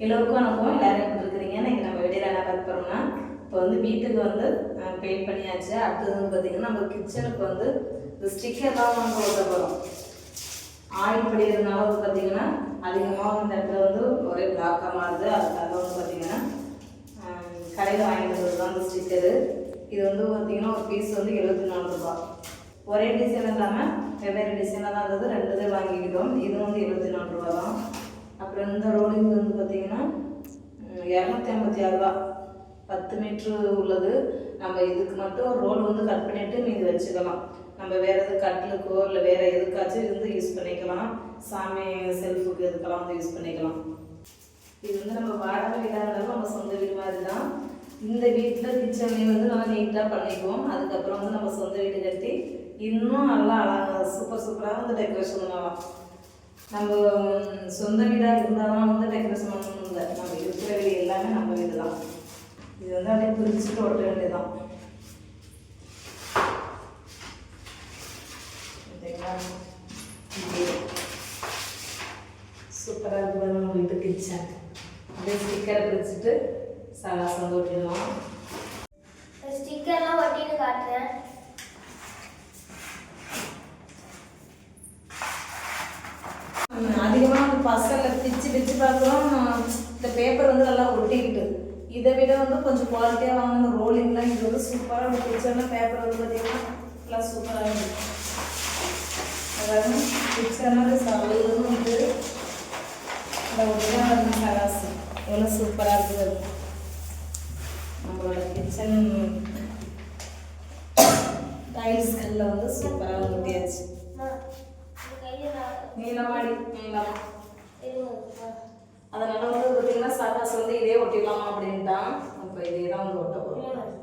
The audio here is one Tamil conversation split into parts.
எல்லோருக்கும் வணக்கம். எல்லாரும் எப்படி இருக்கிறீங்க? இன்னைக்கு நம்ம வெளியில் என்ன பார்க்க போகிறோம்னா, இப்போ வந்து வீட்டுக்கு வந்து பெயிண்ட் பண்ணியாச்சு. அடுத்தது வந்து பார்த்திங்கன்னா நம்ம கிச்சனுக்கு வந்து இந்த ஸ்டிக்கர் தான் நம்ம போட போகிறோம். ஆயில் படிக்கிறதுனால வந்து பார்த்திங்கன்னா அதிகமாக இந்த இடத்துல வந்து ஒரே பிளாக்காக மாறுது. அதுக்காக வந்து பார்த்திங்கன்னா கடையில் வாங்கிட்டு வந்தது தான் இந்த ஸ்டிக்கரு. இது வந்து பார்த்திங்கன்னா ஒரு பீஸ் வந்து 74 ரூபா. ஒரே டிசைன் இல்லாமல் வெவ்வேறு டிசைனாக தான் இருந்தது. 2 இதை வாங்கிக்கிட்டோம். இது வந்து 74 ரூபா தான். அப்புறம் இந்த ரோலிங் வந்து பார்த்திங்கன்னா 256 ரூபா. 10 மீட்ரு உள்ளது. நம்ம இதுக்கு மட்டும் ஒரு ரோல் வந்து கட் பண்ணிவிட்டு மீது வச்சுக்கலாம். நம்ம வேறு எது கட்டிலுக்கோ இல்லை வேறு எதுக்காச்சும் இருந்து யூஸ் பண்ணிக்கலாம். சாமி செல்ஃபுக்கு இதுக்கெல்லாம் வந்து யூஸ் பண்ணிக்கலாம். இது வந்து நம்ம வாடகை வீடாக இருந்தாலும் நம்ம சொந்த வீடு மாதிரி தான். இந்த வீட்டில் கிச்சன்லேயும் வந்து நல்லா நீட்டாக பண்ணிக்குவோம். அதுக்கப்புறம் வந்து நம்ம சொந்த வீடு கட்டி இன்னும் நல்லா சூப்பராக வந்து டெக்கரேஷன் பண்ணலாம். நம்ம சொந்த வீடாக இருந்தால் தான் வந்து டெக்கரேஷன் பண்ணணும் இல்லை. நம்ம இருக்கிற வீடு எல்லாமே நம்ம வீடு தான். இது வந்து அப்படியே பிரிச்சுட்டு ஒட்ட வேண்டியதான். சூப்பராக இருக்குது நம்ம வீட்டு கிச்சன். அப்படியே ஸ்டிக்கரை பிரிச்சுட்டு சகாசம் வந்து ஒட்டிடுவோம். ஸ்டிக்கர்லாம் ஒட்டிட்டு காட்டுறேன். அதிகமாக பசலில் பிச்சு பார்க்குறோம். இந்த பேப்பர் வந்து நல்லா ஒட்டிக்கிட்டு, இதை விட வந்து கொஞ்சம் குவாலிட்டியாக வாங்கின ரோலிங்லாம் இது வந்து சூப்பராக ஒரு பிக்சர்லாம் பேப்பர் வந்து பார்த்திங்கன்னா நல்லா சூப்பராக இருக்குது. அதாவது பிக்சர்னால் சவலும் வந்து இந்த ஒட்டிதான் வந்து சகாசு எவ்வளோ சூப்பராக இருக்குது. நம்மளோட கிச்சன் டைல்ஸ்களில் வந்து சூப்பராக ஒட்டியாச்சு. நீளமாடி நீளம் அதனால வந்து பார்த்தீங்கன்னா சகாசு வந்து இதே ஒட்டிடலாமா அப்படின்ட்டான். அப்போ இதே தான் வந்து ஒட்ட போகிறோம்.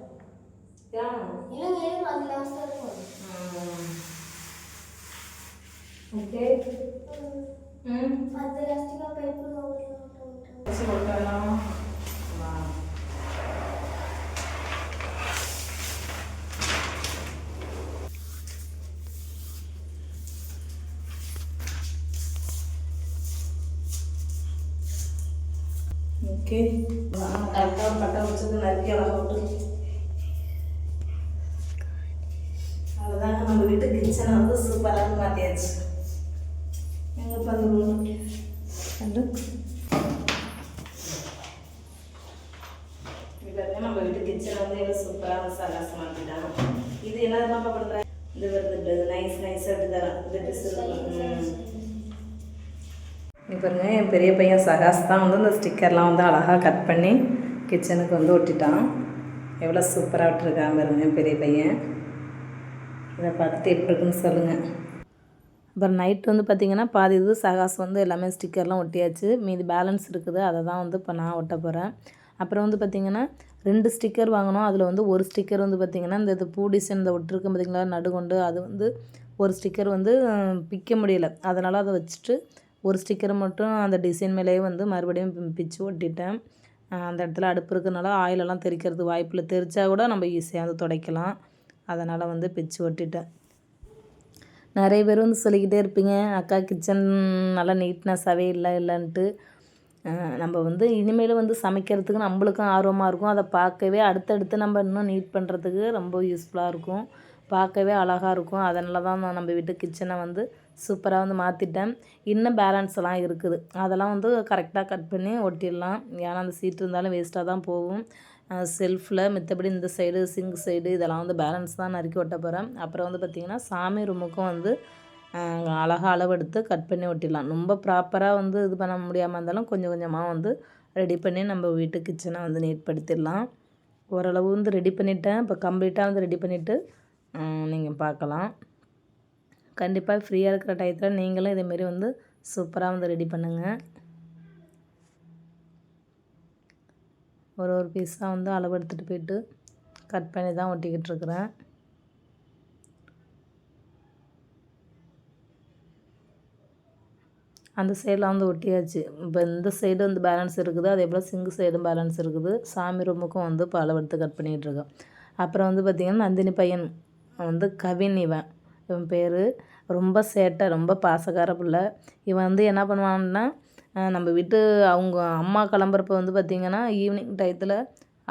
ஓகே ஒட்டலாம். ஓகே கரெக்டாக பட்டை வச்சது நறுக்கி அழகாக விட்டு அதுதாங்க நம்ம வீட்டு கிச்சனை வந்து சூப்பராக மாற்றியாச்சு. எங்கே பார்த்து இப்போ நம்ம வீட்டு கிச்சனை வந்து எவ்வளோ சூப்பராக சகாசம் மாற்றிட்டாங்க. இது என்ன பண்ணுறேன், இது வருது நைஸாக எடுத்து தரேன். இந்த டிஸ் பாருங்க, என் பெரிய பையன் சகாஸ் தான் வந்து இந்த ஸ்டிக்கர்லாம் வந்து அழகாக கட் பண்ணி கிச்சனுக்கு வந்து ஒட்டிட்டான். எவ்வளோ சூப்பராக விட்டுருக்காங்க பாருங்க என் பெரிய பையன். இதை பார்த்துட்டு எப்படி இருக்குன்னு சொல்லுங்கள். அப்புறம் நைட்டு வந்து பார்த்திங்கன்னா பாதி இது சகாஸ் வந்து எல்லாமே ஸ்டிக்கர்லாம் ஒட்டியாச்சு. மீதி பேலன்ஸ் இருக்குது, அதை தான் வந்து இப்போ நான் ஒட்ட போகிறேன். அப்புறம் வந்து பார்த்திங்கன்னா 2 ஸ்டிக்கர் வாங்கினோம். அதில் வந்து ஒரு ஸ்டிக்கர் வந்து பார்த்திங்கன்னா இந்த பூ டிசைன் இந்த ஒட்டிருக்கு பார்த்திங்களா நடுகொண்டு, அது வந்து ஒரு ஸ்டிக்கர் வந்து பிக்க முடியலை. அதனால் அதை வச்சுட்டு ஒரு ஸ்டிக்கரை மட்டும் அந்த டிசைன் மேலேயே வந்து மறுபடியும் பிச்சு ஒட்டிட்டேன். அந்த இடத்துல அடுப்பு இருக்கிறதுனால ஆயிலெல்லாம் தெறிக்கிறதுக்கு வாய்ப்பில், தெரிச்சா கூட நம்ம ஈஸியாக வந்து துடைக்கலாம். அதனால் வந்து பிச்சு ஒட்டிட்டேன். நிறைய பேர் வந்து சொல்லிக்கிட்டே இருப்பீங்க, அக்கா கிச்சன் நல்லா நீட்னஸாகவே இல்லைன்ட்டு. நம்ம வந்து இனிமேல் வந்து சமைக்கிறதுக்கு நம்மளுக்கும் ஆர்வமாக இருக்கும். அதை பார்க்கவே அடுத்தடுத்து நம்ம இன்னும் நீட் பண்ணுறதுக்கு ரொம்ப யூஸ்ஃபுல்லாக இருக்கும். பார்க்கவே அழகாக இருக்கும். அதனால தான் நான் நம்ம வீட்டு கிச்சனை வந்து சூப்பராக வந்து மாற்றிட்டேன். இன்னும் பேலன்ஸ் எல்லாம் இருக்குது, அதெல்லாம் வந்து கரெக்டாக கட் பண்ணி ஒட்டிடலாம். ஏன்னா அந்த சீட் இருந்தாலும் வேஸ்ட்டாக தான் போகும். செல்ஃபில் மித்தபடி இந்த சைடு சிங்க் சைடு இதெல்லாம் வந்து பேலன்ஸ் தான் நறுக்கி ஒட்ட போகிறேன். அப்புறம் வந்து பார்த்திங்கன்னா சாமி ரூமுக்கும் வந்து அழகாக அளவெடுத்து கட் பண்ணி ஒட்டிடலாம். ரொம்ப ப்ராப்பராக வந்து இது பண்ண முடியாமல் இருந்தாலும் கொஞ்சம் கொஞ்சமாக வந்து ரெடி பண்ணி நம்ம வீட்டு கிச்சனை வந்து நீட்படுத்திடலாம். ஓரளவு வந்து ரெடி பண்ணிட்டேன். இப்போ கம்ப்ளீட்டாக வந்து ரெடி பண்ணிவிட்டு நீங்கள் பார்க்கலாம். கண்டிப்பாக ஃப்ரீயாக இருக்கிற டயத்தில் நீங்களும் இதேமாரி வந்து சூப்பராக வந்து ரெடி பண்ணுங்கள். ஒரு பீஸாக வந்து அளவு எடுத்துகிட்டு போயிட்டு கட் பண்ணி தான் ஒட்டிக்கிட்டு இருக்கிறேன். அந்த சைடில் வந்து ஒட்டியாச்சு. இப்போ இந்த சைடு வந்து பேலன்ஸ் இருக்குது, அதே போல் சிங்கு சைடும் பேலன்ஸ் இருக்குது. சாமி ரூமுக்கும் வந்து இப்போ அளவு எடுத்து கட் பண்ணிகிட்ருக்கேன். அப்புறம் வந்து பார்த்திங்கன்னா நந்தினி பையன் வந்து கவின், இவன் பேர். ரொம்ப சேட்டை, ரொம்ப பாசக்கார பிள்ளை. இவன் வந்து என்ன பண்ணுவான்னா நம்ம வீட்டு அவங்க அம்மா கிளம்புறப்ப வந்து பார்த்திங்கன்னா ஈவினிங் டயத்தில்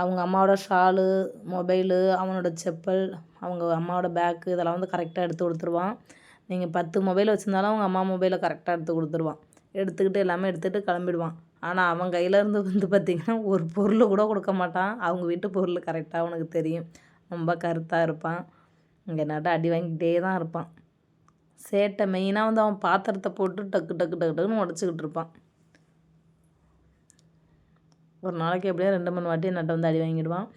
அவங்க அம்மாவோட ஷாலு, மொபைலு, அவனோட செப்பல், அவங்க அம்மாவோட பேக்கு இதெல்லாம் வந்து கரெக்டாக எடுத்து கொடுத்துருவான். நீங்கள் 10 மொபைல் வச்சுருந்தாலும் அவங்க அம்மா மொபைலை கரெக்டாக எடுத்து கொடுத்துருவான். எடுத்துக்கிட்டு எல்லாமே எடுத்துகிட்டு கிளம்பிடுவான். ஆனால் அவன் கையிலேருந்து வந்து பார்த்திங்கன்னா ஒரு பொருள் கூட கொடுக்க மாட்டான். அவங்க வீட்டு பொருள் கரெக்டாக அவனுக்கு தெரியும். ரொம்ப கருத்தாக இருப்பான். இங்கே நட்டு அடி வாங்கிக்கிட்டே தான் இருப்பான். சேட்டை மெயினாக வந்து அவன் பாத்திரத்தை போட்டு டக்கு டக்கு டக்கு டக்குன்னு உடச்சிக்கிட்டு இருப்பான். ஒரு நாளைக்கு எப்படியோ 2-3 வாட்டி நட்டை வந்து அடி வாங்கிடுவான்.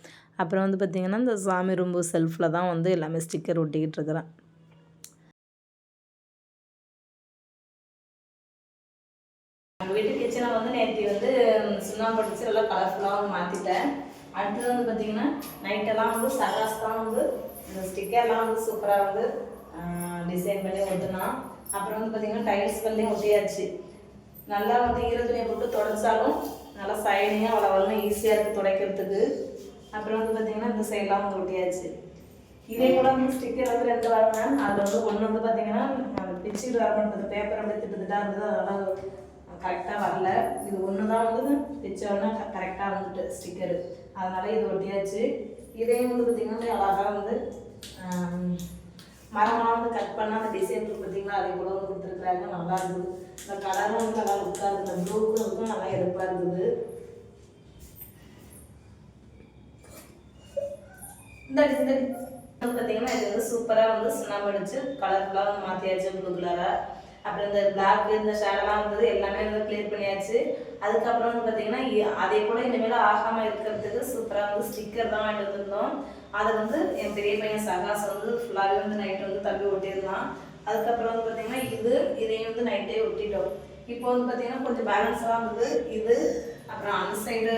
அப்புறம் வந்து பார்த்திங்கன்னா இந்த சாமி ரூம்பு செல்ஃபில் தான் வந்து எல்லாமே ஸ்டிக்கர் ஒட்டிக்கிட்டு இருக்கிறேன். நம்ம வீட்டு கிச்சனை வந்து நேற்று வந்து சுண்ணாம்பு அடிச்சு நல்லா கலர்ஃபுல்லாக வந்து மாற்றிட்டேன். அடுத்தது வந்து பார்த்திங்கன்னா நைட்டெல்லாம் வந்து சராஸ் தான் வந்து இந்த ஸ்டிக்கர்லாம் வந்து சூப்பராக வந்து டிசைன் பண்ணி ஒட்டுனான். அப்புறம் வந்து பார்த்திங்கன்னா டைல்ஸ் கல்லையும் ஒட்டியாச்சு. நல்லா வந்து ஈரத்துணியை போட்டு துடைச்சாலும் நல்லா சைனியாக அவ்வளோ ஈஸியாக இருக்குது துடைக்கிறதுக்கு. அப்புறம் வந்து பார்த்திங்கன்னா இந்த சைடெலாம் வந்து ஒட்டியாச்சு. இதே கூட வந்து ஸ்டிக்கர் வந்து 2 வாங்கினேன். அதில் வந்து ஒன்று வந்து பார்த்திங்கன்னா பிச்சுட்டு வர மாட்டேது, பேப்பர் அப்படியே திட்டுத்திட்டாக இருந்தது, அதெல்லாம் கரெக்டாக வரல. இது ஒன்று தான் வந்து பிச்சோன்னா கரெக்டாக வந்துட்டு ஸ்டிக்கரு, அதனால் இது ஒட்டியாச்சு. இதையும் வந்து பார்த்திங்கன்னா அழகாக வந்து மரமெல்லாம் வந்து கட் பண்ணால் அந்த டிசைன் பார்த்திங்கன்னா அதே கூட வந்து கொடுத்துருக்குறாங்க. நல்லா இருக்குது. இந்த கலரும் வந்து நல்லா லுக்காக இருக்குது. இந்த ப்ளூக்கும் இருக்கும் நல்லா எடுப்பாக இருக்குது. இந்த வந்து பார்த்திங்கன்னா இது வந்து சூப்பராக வந்து சுண்ணாம்பு அடிச்சு கலர்ஃபுல்லாக வந்து மாற்றியாச்சு ப்ளூ கலராக. அப்புறம் இந்த பிளாக் இந்த ஷேடெல்லாம் வந்தது எல்லாமே வந்து கிளியர் பண்ணியாச்சு. அதுக்கப்புறம் வந்து பார்த்திங்கன்னா அதே கூட இனிமேல் ஆகாமல் இருக்கிறதுக்கு சூப்பராக வந்து ஸ்டிக்கர் தான் வாங்கிட்டு வந்துருந்தோம். அதை வந்து என் பெரிய பையன் சகாஸ் வந்து ஃபுல்லாகவே வந்து நைட்டு வந்து தள்ளி ஒட்டியிருந்தான். அதுக்கப்புறம் வந்து பார்த்திங்கன்னா இதையும் வந்து நைட்டே ஒட்டிட்டோம். இப்போ வந்து பார்த்திங்கன்னா கொஞ்சம் பேலன்ஸாக இருந்தது இது. அப்புறம் அந்த சைடு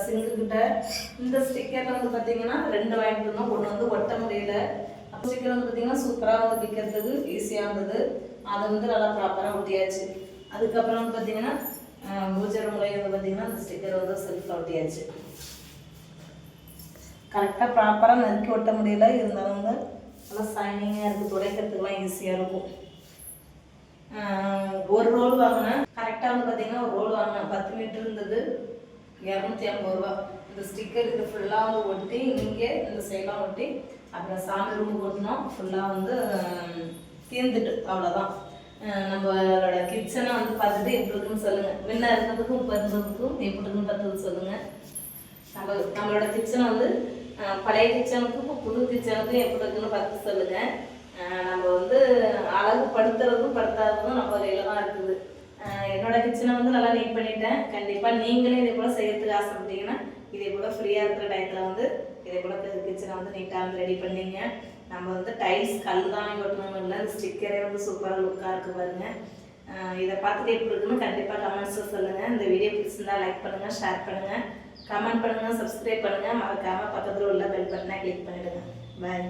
சிங்குக்கிட்ட இந்த ஸ்டிக்கரில் வந்து பார்த்திங்கன்னா 2 வாங்கிட்டு இருந்தோம். ஒன்று வந்து ஒட்ட முடியல. ஸ்டிக்கர் வந்து பார்த்திங்கன்னா சூப்பராக வந்து பிக்கிறதுக்கு ஈஸியாக இருந்தது. அதை வந்து நல்லா ப்ராப்பராக ஒட்டியாச்சு. அதுக்கப்புறம் வந்து பார்த்திங்கன்னா பூஜை ரூம்லேயே வந்து பார்த்திங்கன்னா அந்த ஸ்டிக்கர் வந்து செல்ஃபில் ஒட்டியாச்சு. கரெக்டாக ப்ராப்பராக நறுக்கி ஒட்ட முடியல, இருந்தாலும் வந்து நல்லா ஷைனிங்காக இருக்குது, துடைக்கிறதுக்குலாம் ஈஸியாக இருக்கும். ஒரு ரோல் வாங்கினேன். கரெக்டாக வந்து பார்த்திங்கன்னா ஒரு ரோல் வாங்கினேன். 10 மீட்டர் இருந்தது, 250 ரூபா. இந்த ஸ்டிக்கர் இது ஃபுல்லாக வந்து ஒட்டி இங்கே இந்த சைடெலாம் ஒட்டி அப்புறம் சாமி ரூமுக்கு ஒட்டினோம். ஃபுல்லாக வந்து தீர்ந்துட்டு அவ்வளோதான். நம்மளோட கிச்சனை வந்து பார்த்துட்டு எப்படி இருக்குன்னு சொல்லுங்கள். முன்ன இருக்கிறதுக்கும் இப்போ இருந்ததுக்கும் எப்படி இருக்குன்னு பார்த்து சொல்லுங்கள். நம்மளோட கிச்சனை வந்து பழைய கிச்சனுக்கும் இப்போ புது கிச்சனுக்கும் எப்படி இருக்குன்னு பார்த்து சொல்லுங்கள். நம்ம வந்து அழகு படுத்துறதும் படுத்தாததும் நம்ம கையில் தான் இருக்குது. என்னோட கிச்சனை வந்து நல்லா நீட் பண்ணிட்டேன். கண்டிப்பாக நீங்களே இதே போல் செய்யறதுக்கு ஆசைப்பட்டீங்கன்னா இதே போல் ஃப்ரீயாக இருக்கிற டயத்தில் வந்து இதே போல் கிச்சனை வந்து நீட்டாக வந்து ரெடி பண்ணிங்க. நம்ம வந்து டைல்ஸ் கல் தான் வாங்கி ஒட்டணும் இல்லை, ஸ்டிக்கரே வந்து சூப்பராக லுக்காக இருக்குது பாருங்கள். இதை பார்த்துட்டு எப்படி இருக்குன்னு கண்டிப்பாக கமெண்ட்ஸில் சொல்லுங்கள். இந்த வீடியோ பிடிச்சிருந்தா லைக் பண்ணுங்கள், ஷேர் பண்ணுங்கள், கமெண்ட் பண்ணுங்கள், சப்ஸ்கிரைப் பண்ணுங்கள். மறக்காமல் பக்கத்தில் உள்ள பெல் பட்டனை கிளிக் பண்ணிவிடுங்க. பாய்.